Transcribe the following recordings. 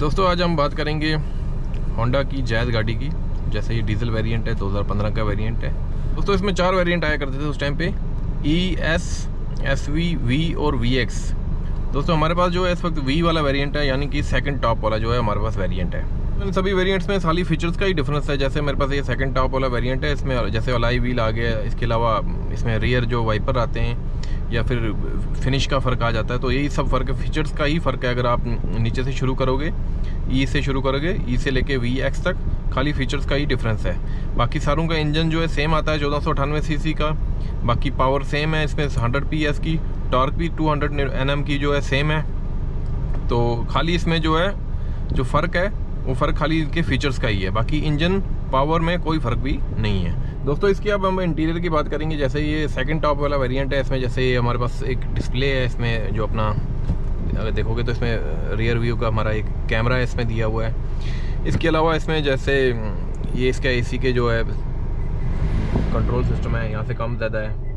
दोस्तों आज हम बात करेंगे होंडा की जैज़ गाड़ी की। जैसे ये डीजल वेरिएंट है, 2015 का वेरिएंट है दोस्तों। इसमें 4 वेरिएंट आया करते थे उस टाइम पे, ES, SV, V और VX। दोस्तों हमारे पास जो है इस वक्त V वाला वेरिएंट है, यानी कि सेकंड टॉप वाला जो है हमारे पास वेरिएंट है। इन सभी वेरिएंट्स में खाली फीचर्स का ही डिफरेंस है। जैसे मेरे पास ये सेकंड टॉप वाला वेरिएंट है, इसमें जैसे अलाई व्हील आ गया, इसके अलावा इसमें रियर जो वाइपर आते हैं या फिर फिनिश का फ़र्क आ जाता है। तो यही सब फ़र्क है, फीचर्स का ही फ़र्क है। अगर आप नीचे से शुरू करोगे, E से शुरू करोगे, E से लेके VX तक, खाली फीचर्स का ही डिफरेंस है। बाकी सारों का इंजन जो है सेम आता है 1498 सीसी का। बाकी पावर सेम है, इसमें 100 PS की, टॉर्क भी 200 Nm की जो है सेम है। तो खाली इसमें जो है जो फ़र्क है वो फ़र्क खाली इनके फीचर्स का ही है। बाकी इंजन पावर में कोई फ़र्क भी नहीं है दोस्तों। इसकी अब हम इंटीरियर की बात करेंगे। जैसे ये सेकंड टॉप वाला वेरिएंट है, इसमें जैसे हमारे पास एक डिस्प्ले है, इसमें जो अपना अगर देखोगे तो इसमें रियर व्यू का हमारा एक कैमरा है इसमें दिया हुआ है। इसके अलावा इसमें जैसे ये इसका AC के जो है कंट्रोल सिस्टम है, यहाँ से कम ज़्यादा है।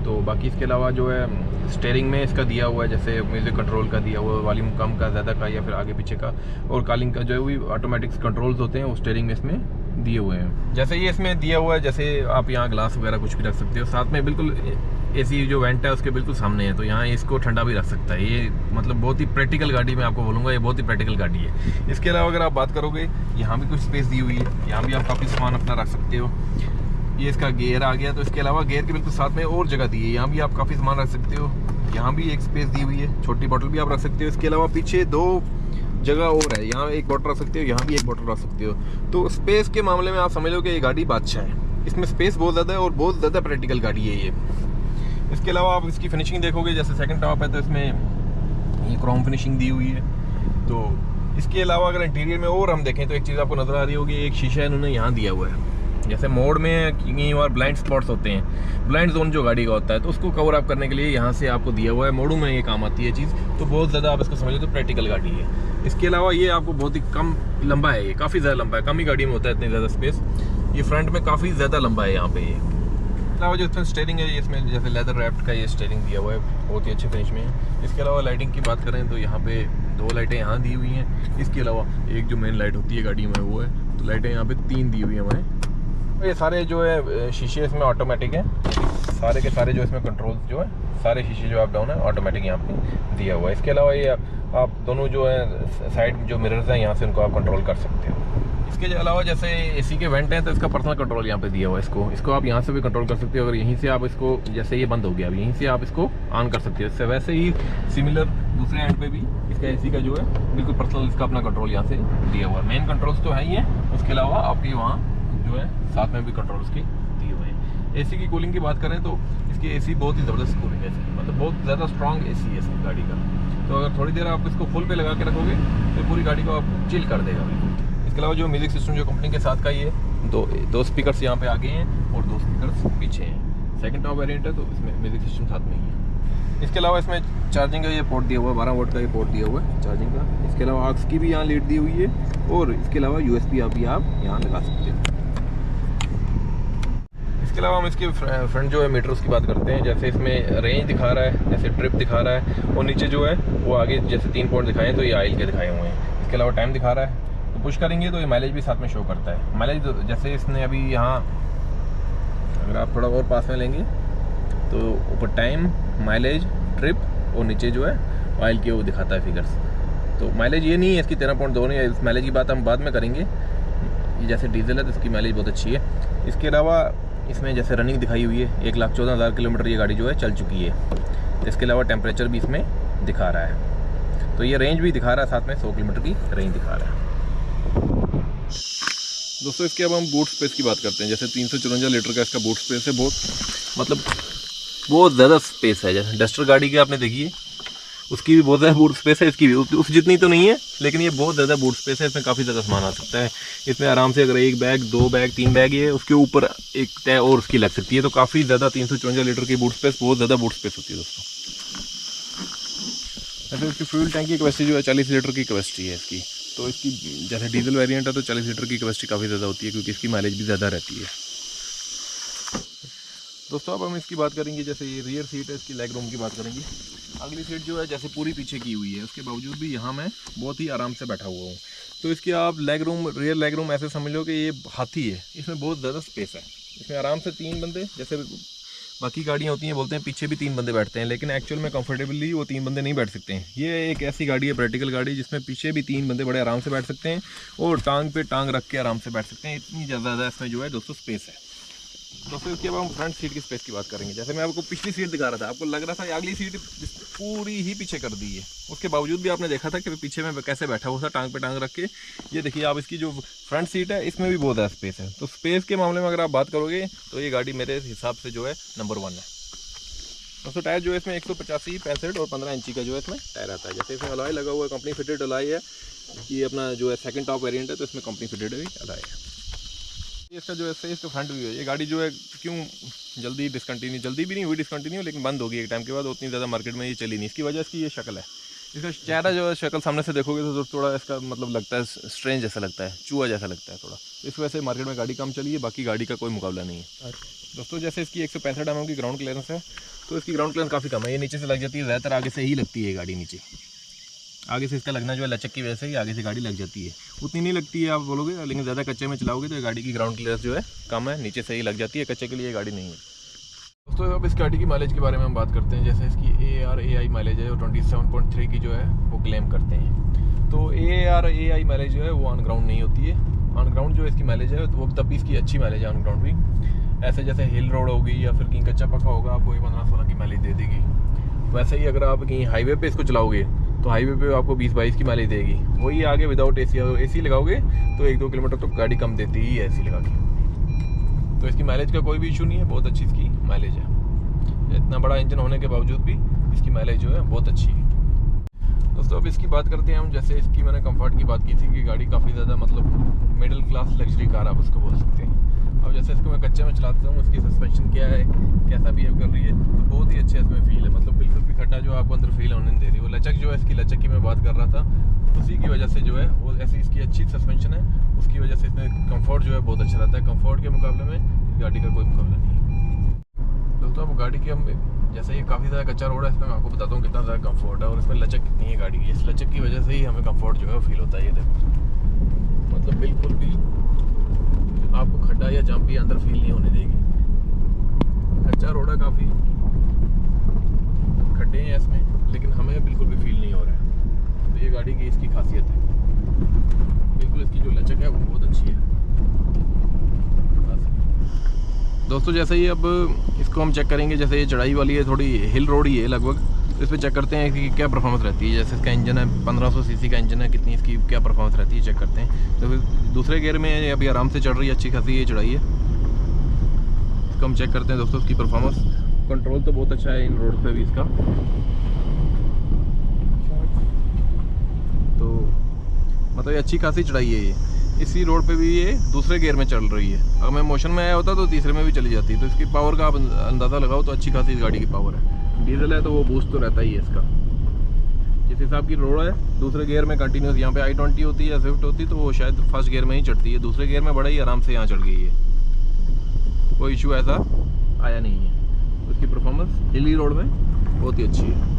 तो बाकी इसके अलावा जो है स्टीयरिंग में इसका दिया हुआ है, जैसे म्यूज़िक कंट्रोल का दिया हुआ है, वॉल्यूम कम का, ज़्यादा का, या फिर आगे पीछे का, और कॉलिंग का जो है ऑटोमेटिक कंट्रोल्स होते हैं वो स्टीयरिंग में इसमें दिए हुए हैं। जैसे ये इसमें दिया हुआ है, जैसे आप यहाँ ग्लास वगैरह कुछ भी रख सकते हो। साथ में बिल्कुल AC जो वेंट है उसके बिल्कुल सामने है, तो यहाँ इसको ठंडा भी रख सकता है। ये मतलब बहुत ही प्रैक्टिकल गाड़ी, मैं आपको बोलूँगा ये बहुत ही प्रैक्टिकल गाड़ी है। इसके अलावा अगर आप बात करोगे, यहाँ भी कुछ स्पेस दी हुई है, यहाँ भी आप काफ़ी सामान अपना रख सकते हो। ये इसका गियर आ गया, तो इसके अलावा गियर के बिल्कुल साथ में और जगह दी है, यहाँ भी आप काफ़ी सामान रख सकते हो। यहाँ भी एक स्पेस दी हुई है, छोटी बोतल भी आप रख सकते हो। इसके अलावा पीछे 2 जगह और है, यहाँ एक बोतल रख सकते हो, यहाँ भी एक बोतल रख सकते हो। तो स्पेस के मामले में आप समझ लो कि ये गाड़ी बादशाह है। इसमें स्पेस बहुत ज़्यादा है और बहुत ज़्यादा प्रैक्टिकल गाड़ी है ये। इसके अलावा आप इसकी फिनिशिंग देखोगे, जैसे सेकंड टॉप है तो इसमें ये क्रोम फिनिशिंग दी हुई है। तो इसके अलावा अगर इंटीरियर में और हम देखें तो एक चीज़ आपको नज़र आ रही होगी, एक शीशा इन्होंने यहाँ दिया हुआ है। जैसे मोड में कहीं और ब्लाइंड स्पॉट्स होते हैं, ब्लाइंड जोन जो गाड़ी का होता है, तो उसको कवर अप करने के लिए यहाँ से आपको दिया हुआ है। मोडों में ये काम आती है चीज़, तो बहुत ज़्यादा आप इसको समझिए तो प्रैक्टिकल गाड़ी है। इसके अलावा ये आपको बहुत ही कम लंबा है, ये काफ़ी ज़्यादा लंबा है, कम ही गाड़ी में होता है इतनी ज़्यादा स्पेस। ये फ्रंट में काफ़ी ज़्यादा लंबा है यहाँ पे। ये अलावा जो इसमें स्टीयरिंग है, इसमें जैसे लेदर रैप्ड का ये स्टीयरिंग दिया हुआ है, बहुत ही अच्छे फिनिश में है। इसके अलावा लाइटिंग की बात करें तो यहाँ पे 2 लाइटें यहाँ दी हुई हैं। इसके अलावा एक जो मेन लाइट होती है गाड़ी में वो है, तो लाइटें यहाँ पे 3 दी हुई हैं हमें। ये सारे जो है शीशे इसमें ऑटोमेटिक है, सारे के सारे जो इसमें कंट्रोल जो है, सारे शीशे जो अप डाउन है ऑटोमेटिक यहाँ पे दिया हुआ है। इसके अलावा ये आप दोनों जो है साइड जो मिरर्स हैं, यहाँ से उनको आप कंट्रोल कर सकते हो। इसके अलावा जैसे AC के वेंट हैं तो इसका पर्सनल कंट्रोल यहाँ पे दिया हुआ है। इसको आप यहाँ से भी कंट्रोल कर सकते हो। अगर यहीं से आप इसको, जैसे ये बंद हो गया, अब यहीं से आप इसको ऑन कर सकते हो। इससे वैसे ही सिमिलर दूसरे एंड पे भी इसका AC का जो है बिल्कुल पर्सनल इसका अपना कंट्रोल यहाँ से दिया हुआ है। मेन कंट्रोल्स तो है ही है, उसके अलावा आपकी वहाँ जो है साथ में भी कंट्रोल्स की दिए हुए हैं। AC की कूलिंग की बात करें तो इसकी AC बहुत ही ज़बरदस्त कूलिंग है इसकी, मतलब बहुत ज़्यादा स्ट्रॉन्ग AC है इसकी गाड़ी का। तो अगर थोड़ी देर आप इसको फुल पे लगा के रखोगे तो पूरी गाड़ी को आप चिल कर देगा बिल्कुल। इसके अलावा जो म्यूज़िक सिस्टम जो कंपनी के साथ का ही है, दो स्पीकर्स यहाँ पे आगे हैं और 2 स्पीकर्स पीछे हैं। सेकंड टॉप वेरिएंट है तो इसमें म्यूज़िक सिस्टम साथ में ही है। इसके अलावा इसमें चार्जिंग का ये पोर्ट दिया हुआ है, 12 वोल्ट का ये पोर्ट दिया हुआ है चार्जिंग का। इसके अलावा AUX की भी यहाँ लीड दी हुई है, और इसके अलावा USB आप यहाँ लगा सकते हो। इसके अलावा हम इसके फ्रंट जो है मीटर्स की बात करते हैं। जैसे इसमें रेंज दिखा रहा है, जैसे ट्रिप दिखा रहा है, और नीचे जो है वो आगे जैसे 3 पॉइंट दिखाए हैं तो ये ऑयल के दिखाए हुए हैं। इसके अलावा टाइम दिखा रहा है, तो पुश करेंगे तो ये माइलेज भी साथ में शो करता है। माइलेज जैसे इसने अभी यहाँ, अगर आप थोड़ा और पास में लेंगे तो ऊपर टाइम, माइलेज, ट्रिप, और नीचे जो है ऑयल के वो दिखाता है फिगर्स। तो माइलेज ये नहीं है इसकी 13.2 नहीं है, इस माइलेज की बात हम बाद में करेंगे। ये जैसे डीजल है तो इसकी माइलेज बहुत अच्छी है। इसके अलावा इसमें जैसे रनिंग दिखाई हुई है, 1,14,000 किलोमीटर ये गाड़ी जो है चल चुकी है। इसके अलावा टेम्परेचर भी इसमें दिखा रहा है, तो ये रेंज भी दिखा रहा है, साथ में 100 किलोमीटर की रेंज दिखा रहा है। दोस्तों इसके अब हम बूट स्पेस की बात करते हैं। जैसे 354 लीटर का इसका बूट स्पेस है, बहुत ज़्यादा स्पेस है। जैसे डस्टर गाड़ी की आपने देखी है, उसकी भी बहुत ज़्यादा बूट स्पेस है, इसकी भी उस जितनी तो नहीं है, लेकिन ये बहुत ज़्यादा बूट स्पेस है। इसमें काफ़ी ज़्यादा सामान आ सकता है। इसमें आराम से अगर 1 बैग, 2 बैग, 3 बैग, ये उसके ऊपर एक तय और उसकी लग सकती है। तो काफ़ी ज़्यादा 354 लीटर की बूट स्पेस, बहुत ज़्यादा बूट स्पेस होती है दोस्तों। ऐसे इसकी फ्यूल टैंक की कैपेसिटी जो है 40 लीटर की कैपेसिटी है इसकी। तो इसकी जैसे डीजल वेरिएंट है तो 40 लीटर की कैपेसिटी काफ़ी ज़्यादा होती है, क्योंकि इसकी माइलेज भी ज़्यादा रहती है। दोस्तों अब हम इसकी बात करेंगे, जैसे ये रियर सीट है, इसकी लेग रूम की बात करेंगे। अगली सीट जो है जैसे पूरी पीछे की हुई है, उसके बावजूद भी यहाँ मैं बहुत ही आराम से बैठा हुआ हूँ। तो इसकी आप leg room, rear leg room ऐसे समझ लो कि ये हाथी है, इसमें बहुत ज़्यादा स्पेस है। इसमें आराम से 3 बंदे, जैसे बाकी गाड़ियाँ होती हैं बोलते हैं पीछे भी 3 बंदे बैठते हैं, लेकिन एक्चुअल में कंफर्टेबली वो 3 बंदे नहीं बैठ सकते हैं। ये एक ऐसी गाड़ी है, प्रैक्टिकल गाड़ी, जिसमें पीछे भी 3 बंदे बड़े आराम से बैठ सकते हैं और टांग पे टांग रख के आराम से बैठ सकते हैं। इतनी ज़्यादा इसमें जो है दोस्तों स्पेस है। दोस्तों इसके बाद हम फ्रंट सीट की स्पेस की बात करेंगे। जैसे मैं आपको पिछली सीट दिखा रहा था, आपको लग रहा था अगली सीट पूरी ही पीछे कर दी है, उसके बावजूद भी आपने देखा था कि पीछे में कैसे बैठा हुआ था टांग पे टांग रख के। ये देखिए आप, इसकी जो फ्रंट सीट है इसमें भी बहुत ज़्यादा स्पेस है। तो स्पेस के मामले में अगर आप बात करोगे तो ये गाड़ी मेरे हिसाब से जो है नंबर 1 है। दोस्तों टायर जो है इसमें 185, 65 और 15 इंची का जो है इसमें टायर आता है। जैसे इसमें अलॉय लगा हुआ है, कंपनी फिटेड अलॉय है। ये अपना जो है सेकंड टॉप वेरिएंट है, तो इसमें कंपनी फिटेड अलॉय है। इसका जो है इसका फ्रंट व्यू है। ये गाड़ी जो है क्यों जल्दी भी नहीं हुई डिसकंटिन्यू, लेकिन बंद होगी एक टाइम के बाद, उतनी ज़्यादा मार्केट में ये चली नहीं। इसकी वजह इसकी ये शक्ल है, इसका चेहरा जो है शक्ल सामने से देखोगे तो थोड़ा इसका मतलब लगता है स्ट्रेंज जैसा लगता है, चूहा जैसा लगता है थोड़ा। इस वजह से मार्केट में गाड़ी कम चली है, बाकी गाड़ी का कोई मुकाबला नहीं है। दोस्तों जैसे इसकी 165 mm की ग्राउंड क्लियरेंस है, तो इसकी ग्राउंड क्लियरेंस काफ़ी कम है। ये नीचे से लग जाती है, ज़्यादातर आगे से ही लगती है ये गाड़ी नीचे। आगे से इसका लगना जो है लचक की वजह से ही आगे से गाड़ी लग जाती है। उतनी नहीं लगती है आप बोलोगे, लेकिन ज़्यादा कच्चे में चलाओगे तो गाड़ी की ग्राउंड क्लियरेंस जो है कम है, नीचे से ही लग जाती है। कच्चे के लिए गाड़ी नहीं है। दोस्तों अब इस गाड़ी की माइलेज के बारे में हम बात करते हैं। जैसे इसकी ARAI माइलेज है, 27.3 की जो है वो क्लेम करते हैं। तो ARAI माइलेज जो है वो ऑन ग्राउंड नहीं होती है। ऑन ग्राउंड जो इसकी माइलेज है वो तब भी इसकी अच्छी माइलेज है ऑन ग्राउंड भी। ऐसे जैसे हिल रोड होगी या फिर कहीं कच्चा पक्का होगा, आपको 15-16 की माइलेज दे देगी। वैसे ही अगर आप कहीं हाईवे पे इसको चलाओगे तो हाईवे पे आपको 20-22 की माइलेज देगी। वही आगे विदाउट AC लगाओगे तो 1-2 किलोमीटर तो गाड़ी कम देती ही है AC लगा के। तो इसकी माइलेज का कोई भी इशू नहीं है, बहुत अच्छी इसकी माइलेज है। इतना बड़ा इंजन होने के बावजूद भी इसकी माइलेज जो है बहुत अच्छी है। दोस्तों अब इसकी बात करते हैं हम। जैसे इसकी मैंने कंफर्ट की बात की थी कि गाड़ी काफ़ी ज़्यादा मतलब मिडिल क्लास लग्जरी कार आप उसको बोल सकते हैं। अब जैसे इसको मैं कच्चे में चलाता हूँ, इसकी सस्पेंशन क्या है, कैसा बिहेव कर रही है, तो बहुत ही अच्छे इसमें फील है। मतलब बिल्कुल भी खड्डा जो आपको अंदर फील होने नहीं दे रही। वो लचक जो है इसकी, लचक की मैं बात कर रहा था, उसी की वजह से जो है वो ऐसी इसकी अच्छी सस्पेंशन है, उसकी वजह से इसमें कंफर्ट जो है बहुत अच्छा रहता है। कंफर्ट के मुकाबले में इस गाड़ी का कोई मुकाबला नहीं है। दोस्तों अब गाड़ी की हम, जैसे ये काफ़ी ज़्यादा कच्चा रोड है, इसमें मैं आपको बताता हूँ कितना ज़्यादा कंफर्ट है और इसमें लचक कितनी है गाड़ी की। इस लचक की वजह से ही हमें कंफर्ट जो है फील होता है। ये देखो मतलब बिल्कुल भी आपको खड्डा या जंप भी अंदर फील नहीं होने देगी। कच्चा रोड है, काफ़ी खड्डे हैं इसमें, लेकिन हमें बिल्कुल भी फील नहीं हो रहा है। तो ये गाड़ी की इसकी खासियत है, बिल्कुल इसकी जो लचक है वो बहुत अच्छी है। दोस्तों जैसे ही अब इसको हम चेक करेंगे, जैसे ये चढ़ाई वाली है, थोड़ी हिल रोड ही है लगभग, तो इस पर चेक करते हैं कि क्या परफॉर्मेंस रहती है। जैसे इसका इंजन है 1500 सीसी का इंजन है, कितनी इसकी क्या परफॉर्मेंस रहती है चेक करते हैं। तो फिर दूसरे गियर में अभी आराम से चढ़ रही है, अच्छी खासी ये चढ़ाई है। इसको हम चेक करते हैं दोस्तों इसकी परफॉर्मेंस। कंट्रोल तो बहुत अच्छा है इन रोड पे भी इसका, तो मतलब ये अच्छी खासी चढ़ाई है। ये इसी रोड पे भी ये दूसरे गियर में चल रही है। अगर मैं मोशन में आया होता तो तीसरे में भी चली जाती। तो इसकी पावर का आप अंदाज़ा लगाओ तो अच्छी खासी इस गाड़ी की पावर है। डीजल है तो वो बूस्ट तो रहता ही है इसका। जिस हिसाब की रोड है, दूसरे गियर में कंटिन्यूस, यहाँ पे i20 होती है या स्विफ्ट होती तो वो शायद फर्स्ट गियर में ही चढ़ती है, दूसरे गियर में बड़ा ही आराम से यहाँ चढ़ गई है, कोई इशू ऐसा आया नहीं है। उसकी परफॉर्मेंस हिली रोड में बहुत ही अच्छी है।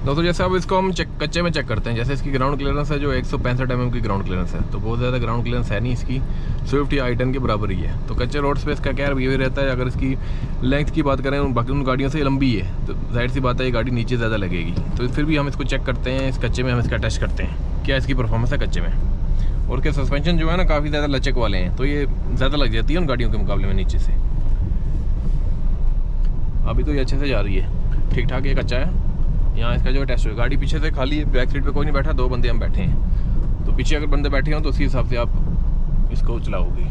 दोस्तों जैसे अब इसको हम कच्चे में चेक करते हैं। जैसे इसकी ग्राउंड क्लियरेंस है जो 165 mm की ग्राउंड क्लियरेंस है, तो बहुत ज़्यादा ग्राउंड क्लियरेंस है नहीं इसकी, स्विफ्ट या i10 के बराबर ही है। तो कच्चे रोड्स पे इसका क्या बिहेवियर रहता है। अगर इसकी लेंथ की बात करें बाकी उन गाड़ियों से लंबी है, तो जाहिर सी बात है ये गाड़ी नीचे ज़्यादा लगेगी। तो फिर भी हम इसको चेक करते हैं, इस कच्चे में हम इसका टेस्ट करते हैं क्या इसकी परफॉर्मेंस है कच्चे में। और उसके सस्पेंशन जो है ना काफ़ी ज़्यादा लचक वाले हैं, तो ये ज़्यादा लग जाती है उन गाड़ियों के मुकाबले में नीचे से। अभी तो ये अच्छे से जा रही है, ठीक ठाक। ये कच्चा है। यहाँ इसका जो टेस्ट हुआ, गाड़ी पीछे से खाली है, बैक सीट पे कोई नहीं बैठा, 2 बंदे हम बैठे हैं। तो पीछे अगर बंदे बैठे हों तो उसी हिसाब से आप इसको चलाओगे।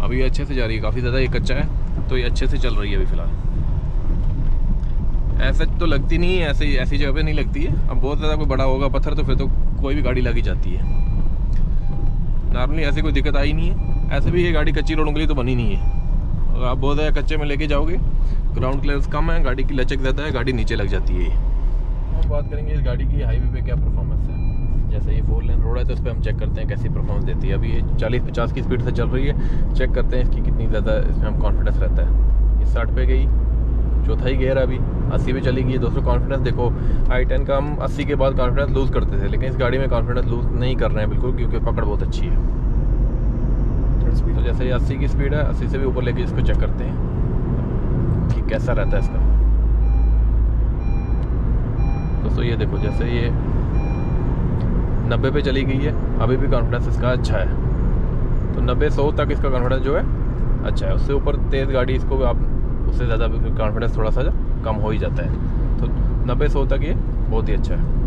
अभी ये अच्छे से जा रही है, काफ़ी ज़्यादा ये कच्चा है तो ये अच्छे से चल रही है अभी फ़िलहाल। ऐसा तो लगती नहीं है, ऐसी जगह पे नहीं लगती है। अब बहुत ज़्यादा कोई बड़ा होगा पत्थर तो फिर तो कोई भी गाड़ी लगी जाती है। नॉर्मली ऐसी कोई दिक्कत आई नहीं है। ऐसे भी ये गाड़ी कच्ची रोडों के लिए तो बनी नहीं है। अगर आप बहुत ज़्यादा कच्चे में लेके जाओगे, ग्राउंड क्लियरेंस कम है, गाड़ी की लचक ज़्यादा है, गाड़ी नीचे लग जाती है। हम बात करेंगे इस गाड़ी की हाईवे पे क्या परफॉर्मेंस है। जैसे ये 4 लेन रोड है तो इस पर हम चेक करते हैं कैसी परफॉर्मेंस देती है। अभी ये 40-50 की स्पीड से चल रही है, चेक करते हैं इसकी कितनी ज़्यादा इसमें हम कॉन्फिडेंस रहता है। ये 60 पे गई, चौथा ही गियर है अभी, 80 पे चली गई है। दोस्तों कॉन्फिडेंस देखो, i10 का हम 80 के बाद कॉन्फिडेंस लूज़ करते थे, लेकिन इस गाड़ी में कॉन्फिडेंस लूज़ नहीं कर रहे हैं बिल्कुल, क्योंकि पकड़ बहुत अच्छी है। तो जैसे ये 80 की स्पीड है, 80 से भी ऊपर लेके इसको चेक करते हैं कि कैसा रहता है इसका। दोस्तों ये देखो, जैसे ये 90 पे चली गई है, अभी भी कॉन्फिडेंस इसका अच्छा है। तो 90-100 तक इसका कॉन्फिडेंस जो है अच्छा है। उससे ऊपर तेज़ गाड़ी इसको आप उससे ज़्यादा कॉन्फिडेंस थोड़ा सा कम हो ही जाता है। तो 90-100 तक ये बहुत ही अच्छा है।